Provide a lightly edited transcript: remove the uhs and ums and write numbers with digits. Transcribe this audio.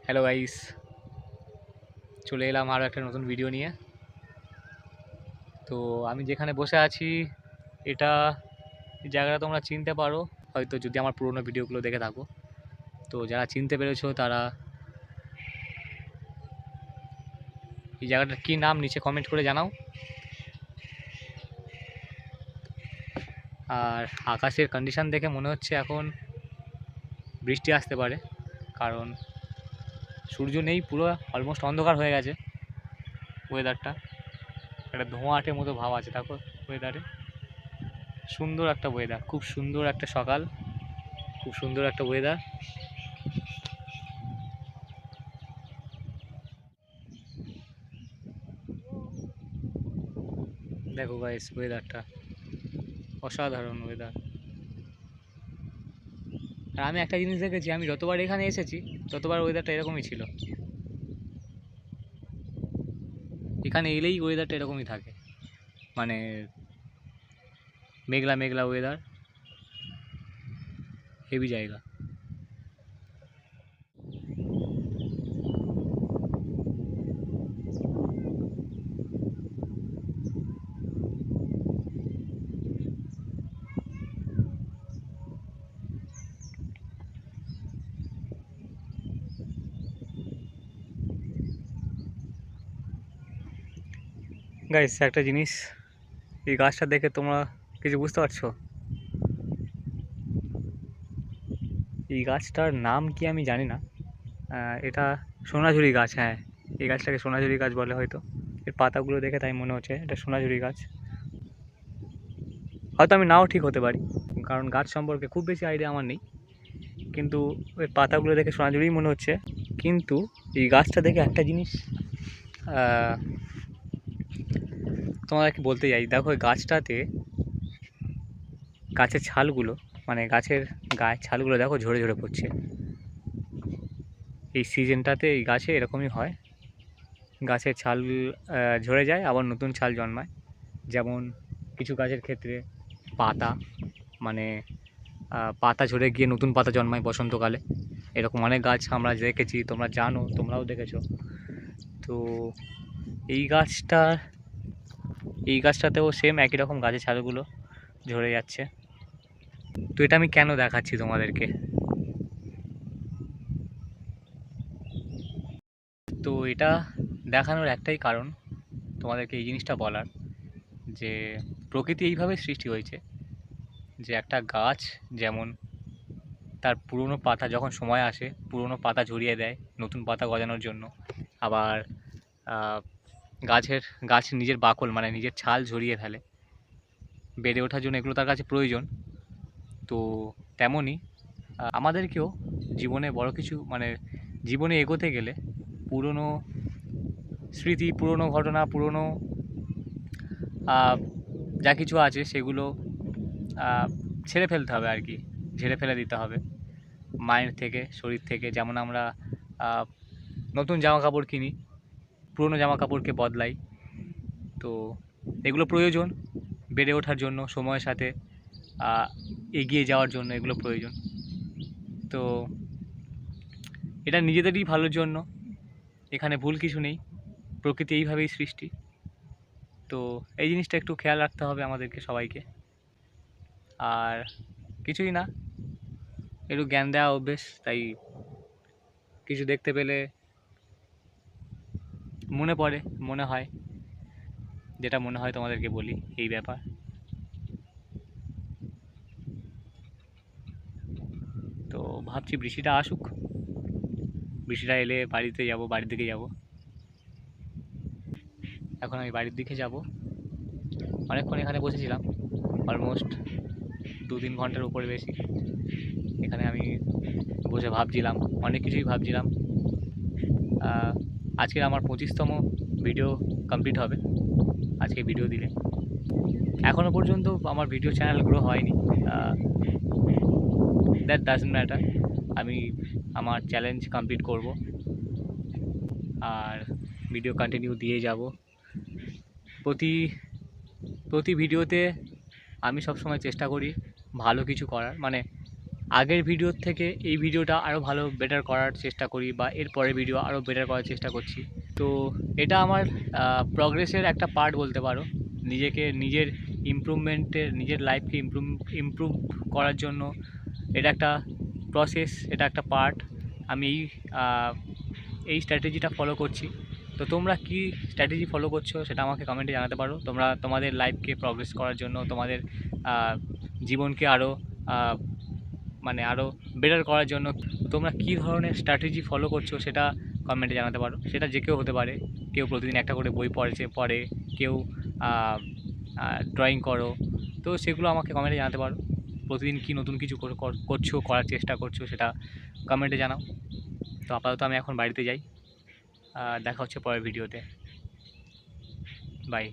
Hello guys, চলে এলাম আরও একটা নতুন ভিডিও নিয়ে। তো আমি যেখানে বসে আছি এটা এই জায়গাটা তোমরা চিনতে পারো হয়তো, যদি আমার পুরোনো ভিডিওগুলো দেখে থাকো। তো যারা চিনতে পেরেছো তারা এই জায়গাটার কী নাম নিচে কমেন্ট করে জানাও। আর আকাশের কন্ডিশন দেখে মনে হচ্ছে এখন বৃষ্টি আসতে পারে, কারণ সূর্য নেই, পুরো অলমোস্ট অন্ধকার হয়ে গেছে। ওয়েদারটা একটা ধোঁয়াটের মতো ভাব আছে, তারপর ওয়েদারে সুন্দর একটা ওয়েদার, খুব সুন্দর একটা সকাল, খুব সুন্দর একটা ওয়েদার। দেখো গাইস, ওয়েদারটা অসাধারণ ওয়েদার। আর আমি একটা জিনিস দেখেছি, আমি যতবার এখানে এসেছি ততবার ওয়েদারটা এরকমই ছিল। এখানে এলেই ওয়েদারটা এরকমই থাকে, মানে মেঘলা মেঘলা ওয়েদার, হেভি জায়গা। গাইস, একটা জিনিস, এই গাছটা দেখে তোমরা কিছু বুঝতে পারছো? এই গাছটার নাম কি আমি জানি না। এটা সোনাঝুরি গাছ, হ্যাঁ, এই গাছটাকে সোনাঝুরি গাছ বলে হয়তো। এর পাতাগুলো দেখে তাই মনে হচ্ছে এটা সোনাঝুরি গাছ। হয়তো আমি নাও ঠিক হতে পারি, কারণ গাছ সম্পর্কে খুব বেশি আইডিয়া আমার নেই, কিন্তু ওই পাতাগুলো দেখে সোনাঝুরিই মনে হচ্ছে। কিন্তু এই গাছটা দেখে একটা জিনিস তোমাদেরকে বলতে যাই। দেখো এই গাছটাতে, গাছের ছালগুলো, মানে গাছের গায়ের ছালগুলো দেখো ঝরে ঝরে পড়ছে। এই সিজনটাতে এই গাছে এরকমই হয়, গাছের ছাল ঝরে যায়, আবার নতুন ছাল জন্মায়। যেমন কিছু গাছের ক্ষেত্রে পাতা, মানে পাতা ঝরে গিয়ে নতুন পাতা জন্মায় বসন্তকালে। এরকম অনেক গাছ আমরা দেখেছি, তোমরা জানো, তোমরাও দেখেছো। তো এই গাছটা, এই গাছটাতেও সেম একই রকম, গাছের ছালগুলো ঝরে যাচ্ছে। তো এটা আমি কেন দেখাচ্ছি তোমাদেরকে? তো এটা দেখানোর একটাই কারণ, তোমাদেরকে এই জিনিসটা বলার, যে প্রকৃতি এইভাবে সৃষ্টি হয়েছে যে একটা গাছ যেমন তার পুরনো পাতা যখন সময় আসে পুরনো পাতা ঝরিয়ে দেয় নতুন পাতা গজানোর জন্য, আবার গাছ নিজের বাকল, মানে নিজের ছাল ঝরিয়ে ফেলে বেড়ে ওঠার জন্য, এগুলো তার কাছে প্রয়োজন। তো তেমনই আমাদেরকেও জীবনে বড় কিছু, মানে জীবনে এগোতে গেলে পুরনো স্মৃতি, পুরনো ঘটনা, পুরনো যা কিছু আছে সেগুলো ছেড়ে ফেলতে হবে আর কি, ঝেড়ে ফেলে দিতে হবে মাইন্ড থেকে, শরীর থেকে। যেমন আমরা নতুন জামা কাপড় কিনি, পুরনো জামা কাপড়কে বদলাই। তো এগুলো প্রয়োজন বেড়ে ওঠার জন্য, সময়ের সাথে এগিয়ে যাওয়ার জন্য এগুলো প্রয়োজন। তো এটা নিজেদেরই ভালোর জন্য, এখানে ভুল কিছু নেই, প্রকৃতি এইভাবেই সৃষ্টি। তো এই জিনিসটা একটু খেয়াল রাখতে হবে আমাদেরকে সবাইকে। আর কিছুই না, একটু জ্ঞান দেওয়া অভ্যেস, তাই কিছু দেখতে পেলে মনে পড়ে, মনে হয়, যেটা মনে হয় তোমাদেরকে বলি এই ব্যাপার। তো ভাবছি বৃষ্টিটা আসুক, বৃষ্টিটা এলে বাড়িতে যাব, বাড়ির দিকে যাব। এখন আমি বাড়ির দিকে যাব। অনেকক্ষণ এখানে বসেছিলাম, অলমোস্ট 2-3 ঘন্টার উপরে বেশি এখানে আমি বসে ভাবছিলাম, অনেক কিছুই ভাবছিলাম। আজকের আমার 25তম ভিডিও কমপ্লিট হবে আজকে ভিডিও দিলে। এখনও পর্যন্ত আমার ভিডিও চ্যানেল গ্রো হয়নি, দ্যাট ডাজন্ট ম্যাটার। আমি আমার চ্যালেঞ্জ কমপ্লিট করব আর ভিডিও কন্টিনিউ দিয়ে যাব। প্রতি প্রতি ভিডিওতে আমি সবসময় চেষ্টা করি ভালো কিছু করার, মানে আগের ভিডিওর থেকে এই ভিডিওটা আরও ভালো বেটার করার চেষ্টা করি, বা এর পরের ভিডিও আরও বেটার করার চেষ্টা করছি। তো এটা আমার প্রগ্রেসের একটা পার্ট বলতে পারো। নিজেকে নিজের ইমপ্রুভমেন্টের, নিজের লাইফকে ইমপ্রুভ করার জন্য এটা একটা প্রসেস, এটা একটা পার্ট। আমি এই স্ট্র্যাটেজিটা ফলো করছি। তো তোমরা কি স্ট্র্যাটেজি ফলো করছো সেটা আমাকে কমেন্টে জানাতে পারো। তোমরা তোমাদের লাইফকে প্রগ্রেস করার জন্য, তোমাদের জীবনকে আরও মানে আরও বেটার করার জন্য তোমরা কী ধরনের স্ট্র্যাটেজি ফলো করছো সেটা কমেন্টে জানাতে পারো। সেটা যে কেউ হতে পারে। কেউ প্রতিদিন একটা করে বই পড়ে, কেউ ড্রয়িং করো। তো সেগুলো আমাকে কমেন্টে জানাতে পারো। প্রতিদিন কী নতুন কিছু করছো, করার চেষ্টা করছো, সেটা কমেন্টে জানাও। তো আপাতত আমি এখন বাড়িতে যাই। দেখা হচ্ছে পরের ভিডিওতে। বাই।